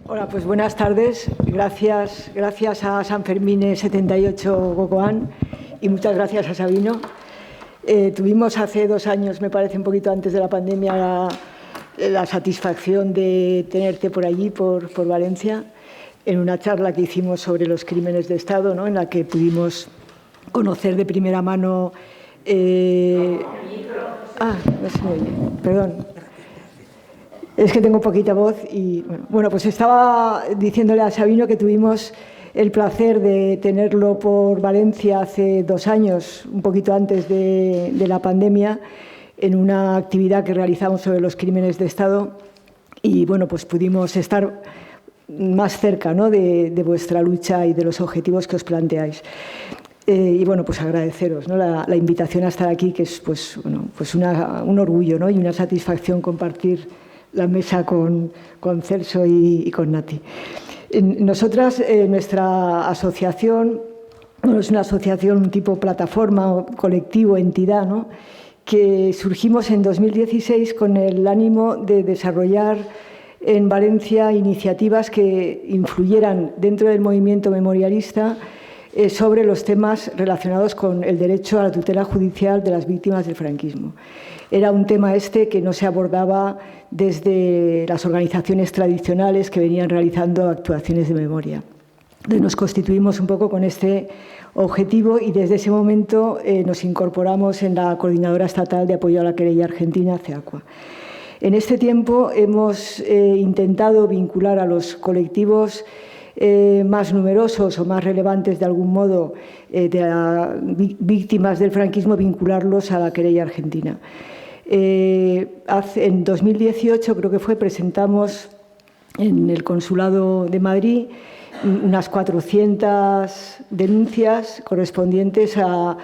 Hola, pues buenas tardes. Gracias a San Fermín 78 Gogoan y muchas gracias a Sabino. Tuvimos hace 2 años, me parece un poquito antes de la pandemia, la satisfacción de tenerte por allí, por Valencia, en una charla que hicimos sobre los crímenes de Estado, ¿no? En la que pudimos conocer de primera mano... no se me oye, perdón. Es que tengo poquita voz y, bueno, pues estaba diciéndole a Sabino que tuvimos el placer de tenerlo por Valencia hace 2 años, un poquito antes de la pandemia, en una actividad que realizamos sobre los crímenes de Estado y, bueno, pues pudimos estar más cerca, ¿no?, de vuestra lucha y de los objetivos que os planteáis. Y, bueno, pues agradeceros, ¿no?, la invitación a estar aquí, que es, pues, bueno, pues un orgullo, ¿no?, y una satisfacción compartir la mesa con Celso y con Nati. Nosotras, nuestra asociación, bueno, es una asociación tipo plataforma, colectivo, entidad, ¿no?, que surgimos en 2016 con el ánimo de desarrollar en Valencia iniciativas que influyeran dentro del movimiento memorialista sobre los temas relacionados con el derecho a la tutela judicial de las víctimas del franquismo. Era un tema que no se abordaba desde las organizaciones tradicionales que venían realizando actuaciones de memoria. Entonces nos constituimos un poco con este objetivo y desde ese momento nos incorporamos en la Coordinadora Estatal de Apoyo a la Querella Argentina, CEACUA. En este tiempo hemos intentado vincular a los colectivos más numerosos o más relevantes de algún modo de víctimas del franquismo, vincularlos a la querella argentina. En 2018, creo que fue, presentamos en el Consulado de Madrid unas 400 denuncias correspondientes a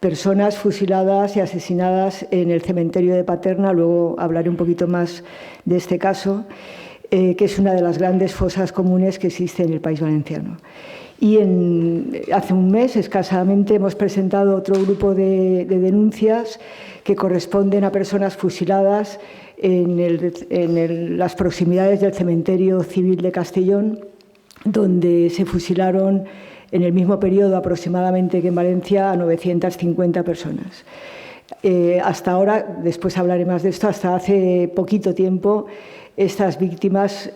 personas fusiladas y asesinadas en el cementerio de Paterna. Luego hablaré un poquito más de este caso, que es una de las grandes fosas comunes que existe en el País Valenciano. Y hace un mes, escasamente, hemos presentado otro grupo de denuncias que corresponden a personas fusiladas en las proximidades del cementerio civil de Castellón, donde se fusilaron en el mismo periodo aproximadamente que en Valencia a 950 personas. Hasta ahora, después hablaré más de esto, hasta hace poquito tiempo estas víctimas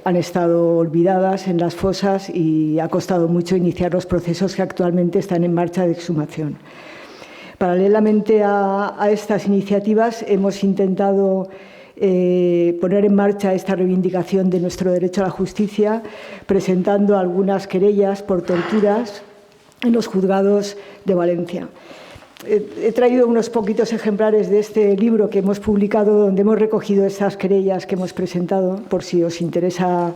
han estado olvidadas en las fosas y ha costado mucho iniciar los procesos que actualmente están en marcha de exhumación. Paralelamente a estas iniciativas hemos intentado poner en marcha esta reivindicación de nuestro derecho a la justicia, presentando algunas querellas por torturas en los juzgados de Valencia. He traído unos poquitos ejemplares de este libro que hemos publicado, donde hemos recogido estas querellas que hemos presentado, por si os interesa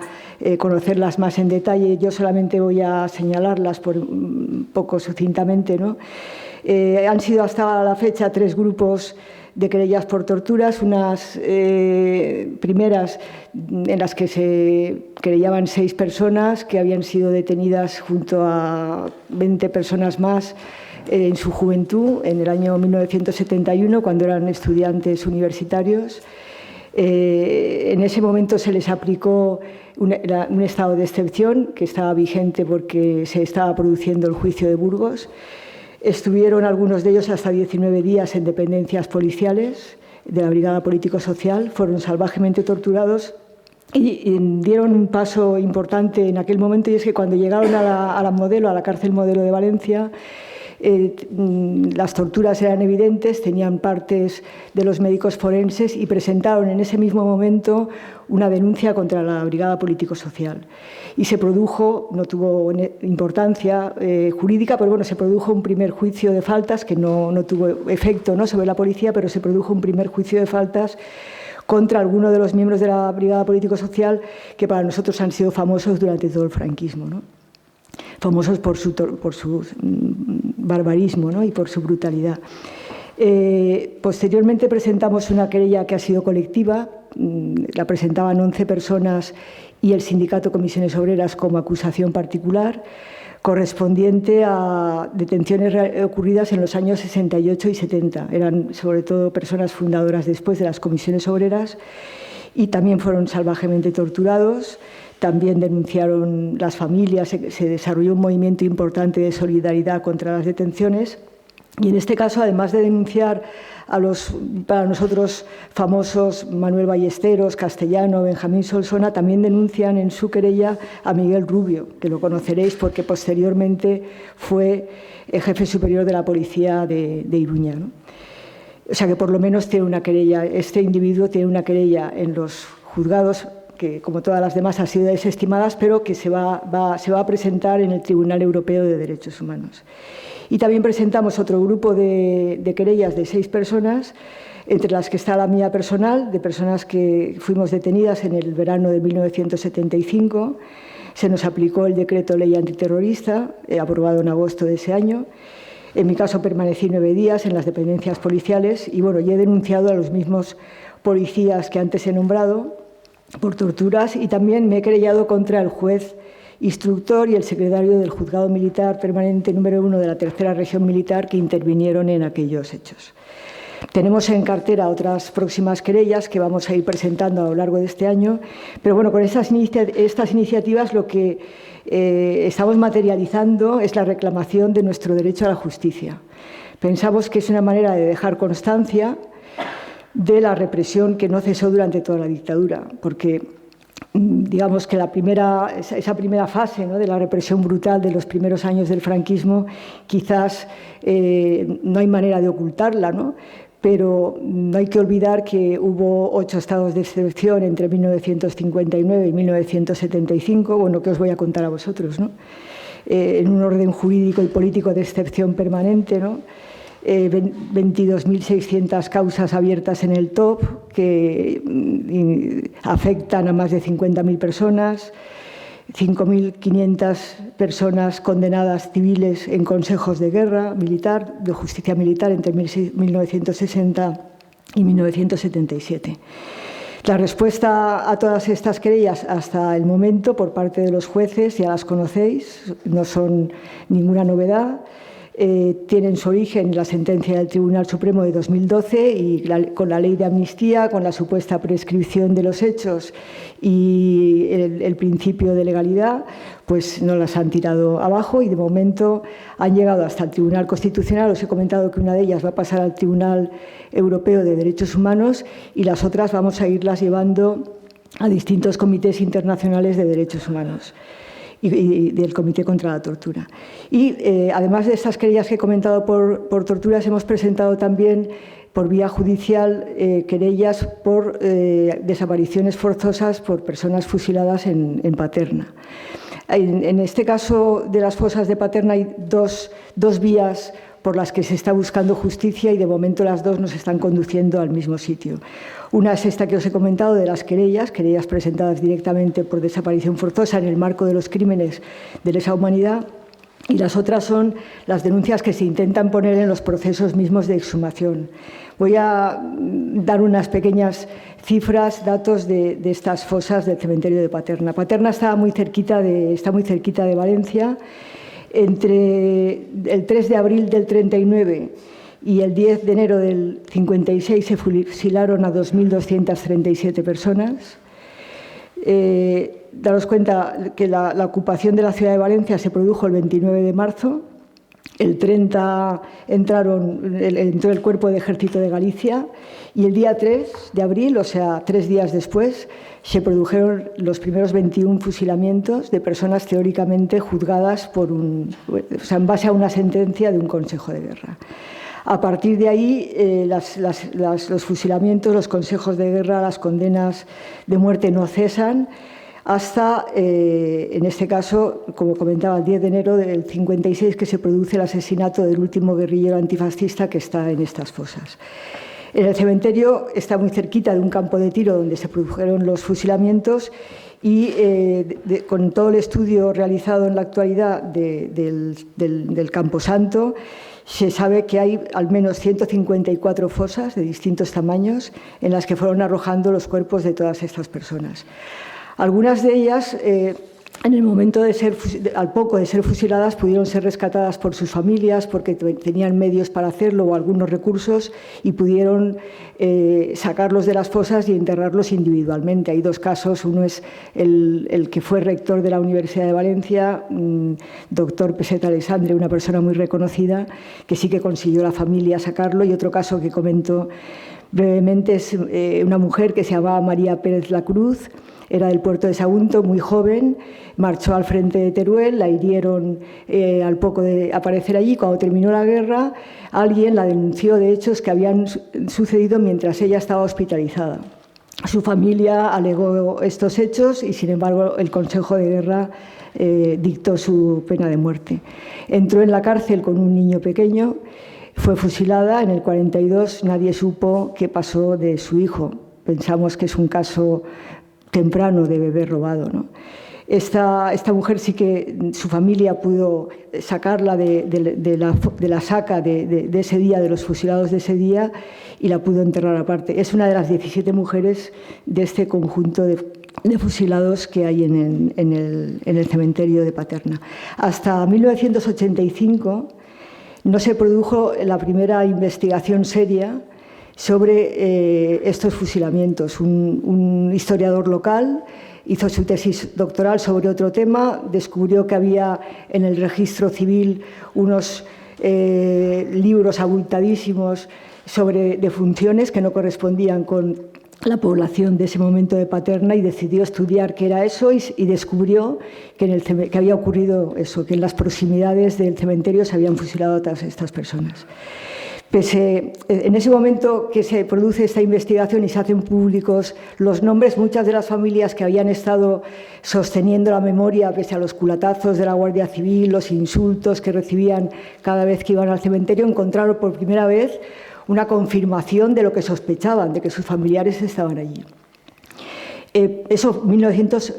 conocerlas más en detalle. Yo solamente voy a señalarlas por un poco sucintamente, ¿no? Han sido hasta la fecha 3 grupos de querellas por torturas, unas primeras en las que se querellaban 6 personas que habían sido detenidas junto a 20 personas más en su juventud, en el año 1971, cuando eran estudiantes universitarios. En ese momento se les aplicó un estado de excepción que estaba vigente porque se estaba produciendo el juicio de Burgos. Estuvieron algunos de ellos hasta 19 días en dependencias policiales de la Brigada Político-Social, fueron salvajemente torturados y dieron un paso importante en aquel momento, y es que cuando llegaron a la cárcel Modelo de Valencia, las torturas eran evidentes, tenían partes de los médicos forenses y presentaron en ese mismo momento una denuncia contra la Brigada Político-Social. Y se produjo, no tuvo importancia jurídica, pero bueno, se produjo un primer juicio de faltas que no tuvo efecto, ¿no?, sobre la policía, pero se produjo un primer juicio de faltas contra alguno de los miembros de la Brigada Político-Social que para nosotros han sido famosos durante todo el franquismo, ¿no? Famosos por su barbarismo, ¿no?, y por su brutalidad. Posteriormente presentamos una querella que ha sido colectiva, la presentaban 11 personas y el sindicato Comisiones Obreras como acusación particular, correspondiente a detenciones ocurridas en los años 68 y 70. Eran sobre todo personas fundadoras después de las Comisiones Obreras y también fueron salvajemente torturados. también denunciaron las familias, se desarrolló un movimiento importante de solidaridad contra las detenciones. Y en este caso, además de denunciar a los, para nosotros, famosos Manuel Ballesteros, Castellano, Benjamín Solsona, también denuncian en su querella a Miguel Rubio, que lo conoceréis porque posteriormente fue el jefe superior de la policía de Iruña, ¿no? O sea que por lo menos tiene una querella, este individuo tiene una querella en los juzgados que, como todas las demás, han sido desestimadas, pero que se va a presentar en el Tribunal Europeo de Derechos Humanos. Y también presentamos otro grupo de querellas de 6 personas, entre las que está la mía personal, de personas que fuimos detenidas en el verano de 1975. Se nos aplicó el decreto ley antiterrorista, aprobado en agosto de ese año. En mi caso permanecí 9 días en las dependencias policiales y, bueno, y he denunciado a los mismos policías que antes he nombrado por torturas y también me he querellado contra el juez instructor y el secretario del Juzgado Militar Permanente número 1 de la Tercera Región Militar que intervinieron en aquellos hechos. Tenemos en cartera otras próximas querellas que vamos a ir presentando a lo largo de este año, pero bueno, con estas iniciativas lo que estamos materializando es la reclamación de nuestro derecho a la justicia. Pensamos que es una manera de dejar constancia de la represión que no cesó durante toda la dictadura, porque digamos que esa primera fase, ¿no?, de la represión brutal de los primeros años del franquismo, quizás no hay manera de ocultarla, ¿no? Pero no hay que olvidar que hubo 8 estados de excepción entre 1959 y 1975, bueno, que os voy a contar a vosotros, ¿no? En un orden jurídico y político de excepción permanente, ¿no? 22.600 causas abiertas en el TOP que afectan a más de 50.000 personas, 5.500 personas condenadas civiles en consejos de guerra militar, de justicia militar entre 1960 y 1977. La respuesta a todas estas querellas hasta el momento por parte de los jueces, ya las conocéis, no son ninguna novedad. Tienen su origen en la sentencia del Tribunal Supremo de 2012 y con la ley de amnistía, con la supuesta prescripción de los hechos y el principio de legalidad, pues no las han tirado abajo y de momento han llegado hasta el Tribunal Constitucional. Os he comentado que una de ellas va a pasar al Tribunal Europeo de Derechos Humanos y las otras vamos a irlas llevando a distintos comités internacionales de derechos humanos y del Comité contra la Tortura. Y además de estas querellas que he comentado por torturas, hemos presentado también por vía judicial querellas por desapariciones forzosas por personas fusiladas en Paterna. En este caso de las fosas de Paterna hay dos vías por las que se está buscando justicia y de momento las dos nos están conduciendo al mismo sitio. Una es esta que os he comentado de las querellas presentadas directamente por desaparición forzosa en el marco de los crímenes de lesa humanidad, y las otras son las denuncias que se intentan poner en los procesos mismos de exhumación. Voy a dar unas pequeñas cifras, datos de estas fosas del cementerio de Paterna. Paterna está muy cerquita de Valencia. Entre el 3 de abril del 39 y el 10 de enero del 56 se fusilaron a 2.237 personas. Daros cuenta que la ocupación de la ciudad de Valencia se produjo el 29 de marzo. El 30 entró el Cuerpo de Ejército de Galicia y el día 3 de abril, o sea, 3 días después, se produjeron los primeros 21 fusilamientos de personas teóricamente juzgadas en base a una sentencia de un consejo de guerra. A partir de ahí, los fusilamientos, los consejos de guerra, las condenas de muerte no cesan hasta, en este caso, como comentaba, el 10 de enero del 56, que se produce el asesinato del último guerrillero antifascista que está en estas fosas. En el cementerio está muy cerquita de un campo de tiro donde se produjeron los fusilamientos y con todo el estudio realizado en la actualidad del Camposanto, se sabe que hay al menos 154 fosas de distintos tamaños en las que fueron arrojando los cuerpos de todas estas personas. Algunas de ellas en el momento al poco de ser fusiladas, pudieron ser rescatadas por sus familias porque tenían medios para hacerlo o algunos recursos y pudieron sacarlos de las fosas y enterrarlos individualmente. Hay dos casos, uno es el que fue rector de la Universidad de Valencia, doctor Peseta Alexandre, una persona muy reconocida, que sí que consiguió la familia sacarlo, y otro caso que comento brevemente es una mujer que se llamaba María Pérez La Cruz, era del puerto de Sagunto, muy joven, marchó al frente de Teruel, la hirieron al poco de aparecer allí. Cuando terminó la guerra, alguien la denunció de hechos que habían sucedido mientras ella estaba hospitalizada. Su familia alegó estos hechos y, sin embargo, el Consejo de Guerra dictó su pena de muerte. Entró en la cárcel con un niño pequeño, fue fusilada. En el 42 nadie supo qué pasó de su hijo. Pensamos que es un caso temprano de bebé robado, ¿no? Esta mujer sí que su familia pudo sacarla de la saca de ese día, de los fusilados de ese día, y la pudo enterrar aparte. Es una de las 17 mujeres de este conjunto de fusilados que hay en el cementerio de Paterna. Hasta 1985 no se produjo la primera investigación seria sobre estos fusilamientos. Un historiador local hizo su tesis doctoral sobre otro tema, descubrió que había en el registro civil unos libros abultadísimos sobre defunciones que no correspondían con la población de ese momento de Paterna, y decidió estudiar qué era eso y descubrió que había ocurrido eso, que en las proximidades del cementerio se habían fusilado a todas estas personas. En ese momento que se produce esta investigación y se hacen públicos los nombres, muchas de las familias que habían estado sosteniendo la memoria, pese a los culatazos de la Guardia Civil, los insultos que recibían cada vez que iban al cementerio, encontraron por primera vez una confirmación de lo que sospechaban, de que sus familiares estaban allí. Eso,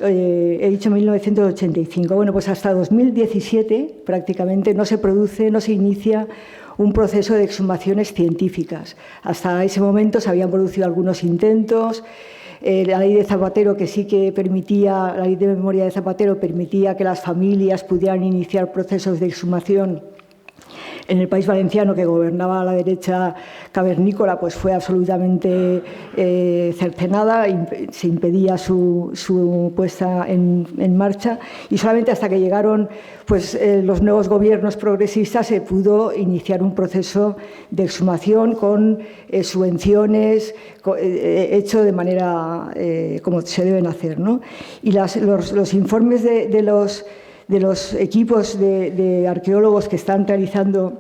he dicho 1985. Bueno, pues hasta 2017 prácticamente no se inicia un proceso de exhumaciones científicas. Hasta ese momento se habían producido algunos intentos. La ley de Zapatero, que sí que permitía, la ley de memoria de Zapatero permitía que las familias pudieran iniciar procesos de exhumación. En el País Valenciano, que gobernaba la derecha cavernícola, pues fue absolutamente cercenada, se impedía su puesta en marcha, y solamente hasta que llegaron pues, los nuevos gobiernos progresistas se pudo iniciar un proceso de exhumación con subvenciones, hecho de manera como se deben hacer, ¿no? Y los informes de los equipos de arqueólogos que están realizando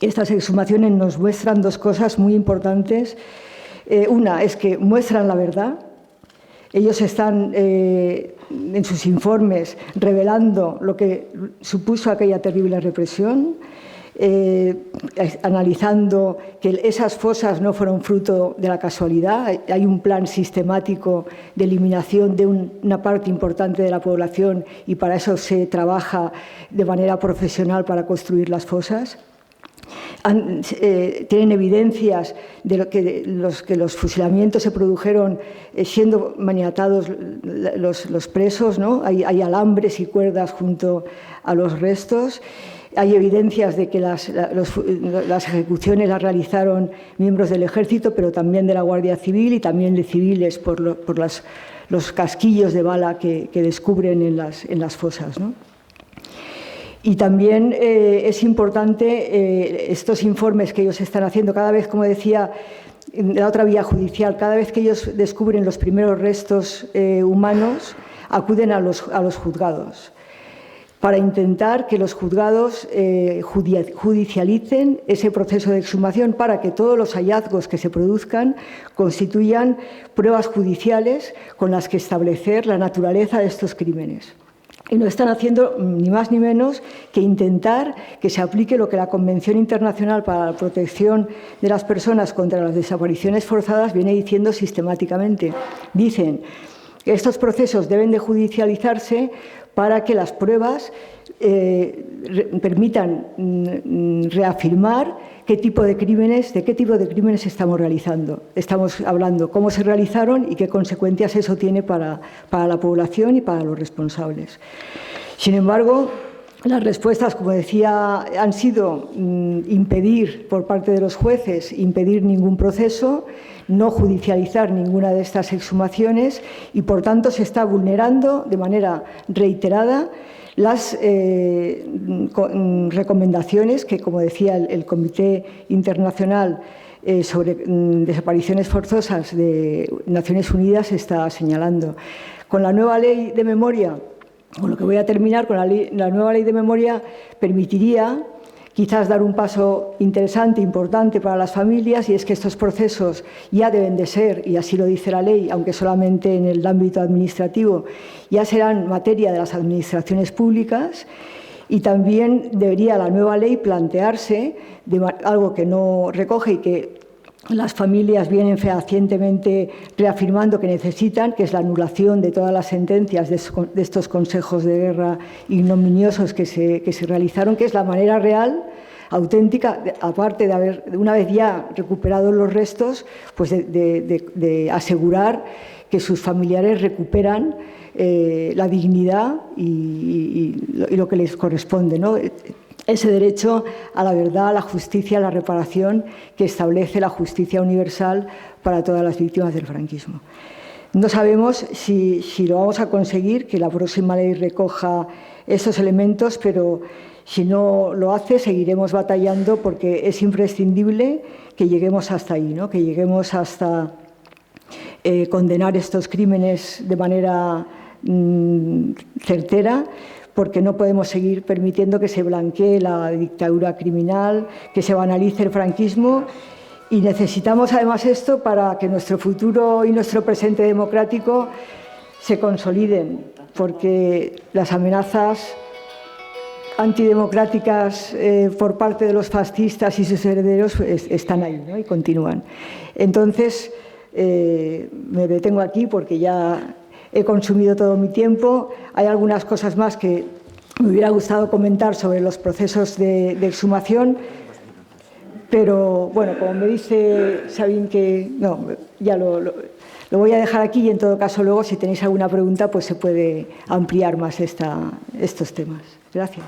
estas exhumaciones nos muestran dos cosas muy importantes. Una es que muestran la verdad. Ellos están en sus informes revelando lo que supuso aquella terrible represión, analizando que esas fosas no fueron fruto de la casualidad. Hay un plan sistemático de eliminación de una parte importante de la población, y para eso se trabaja de manera profesional para construir las fosas. Tienen evidencias de que los fusilamientos se produjeron siendo maniatados los presos, ¿no? Hay alambres y cuerdas junto a los restos. Hay evidencias de que las ejecuciones las realizaron miembros del Ejército, pero también de la Guardia Civil y también de civiles por los casquillos de bala que descubren en las fosas, ¿no? Y también es importante estos informes que ellos están haciendo cada vez, como decía, en la otra vía judicial, cada vez que ellos descubren los primeros restos humanos, acuden a los juzgados para intentar que los juzgados judicialicen ese proceso de exhumación, para que todos los hallazgos que se produzcan constituyan pruebas judiciales con las que establecer la naturaleza de estos crímenes. Y no están haciendo ni más ni menos que intentar que se aplique lo que la Convención Internacional para la Protección de las Personas contra las Desapariciones Forzadas viene diciendo sistemáticamente. Dicen Estos procesos deben de judicializarse para que las pruebas permitan reafirmar de qué tipo de crímenes estamos realizando. Estamos hablando cómo se realizaron y qué consecuencias eso tiene para la población y para los responsables. Sin embargo, las respuestas, como decía, han sido impedir por parte de los jueces, impedir ningún proceso, no judicializar ninguna de estas exhumaciones y, por tanto, se está vulnerando de manera reiterada las recomendaciones que, como decía el Comité Internacional sobre Desapariciones Forzosas de Naciones Unidas, está señalando. Con la nueva ley de memoria, con lo que voy a terminar, con la nueva ley de memoria permitiría quizás dar un paso interesante, importante para las familias, y es que estos procesos ya deben de ser, y así lo dice la ley, aunque solamente en el ámbito administrativo, ya serán materia de las administraciones públicas, y también debería la nueva ley plantearse algo que no recoge y que las familias vienen fehacientemente reafirmando que necesitan, que es la anulación de todas las sentencias de estos consejos de guerra ignominiosos que se realizaron, que es la manera real, auténtica, aparte de haber, una vez ya recuperados los restos, pues de asegurar que sus familiares recuperan la dignidad y lo que les corresponde, ¿no? Ese derecho a la verdad, a la justicia, a la reparación que establece la justicia universal para todas las víctimas del franquismo. No sabemos si lo vamos a conseguir, que la próxima ley recoja esos elementos, pero si no lo hace, seguiremos batallando porque es imprescindible que lleguemos hasta ahí, ¿no? Que lleguemos hasta condenar estos crímenes de manera certera, porque no podemos seguir permitiendo que se blanquee la dictadura criminal, que se banalice el franquismo, y necesitamos además esto para que nuestro futuro y nuestro presente democrático se consoliden, porque las amenazas antidemocráticas por parte de los fascistas y sus herederos están ahí, ¿no? Y continúan. Entonces, me detengo aquí porque ya he consumido todo mi tiempo. Hay algunas cosas más que me hubiera gustado comentar sobre los procesos de exhumación, pero bueno, como me dice Sabine que no, ya lo voy a dejar aquí, y en todo caso luego, si tenéis alguna pregunta, pues se puede ampliar más estos temas. Gracias.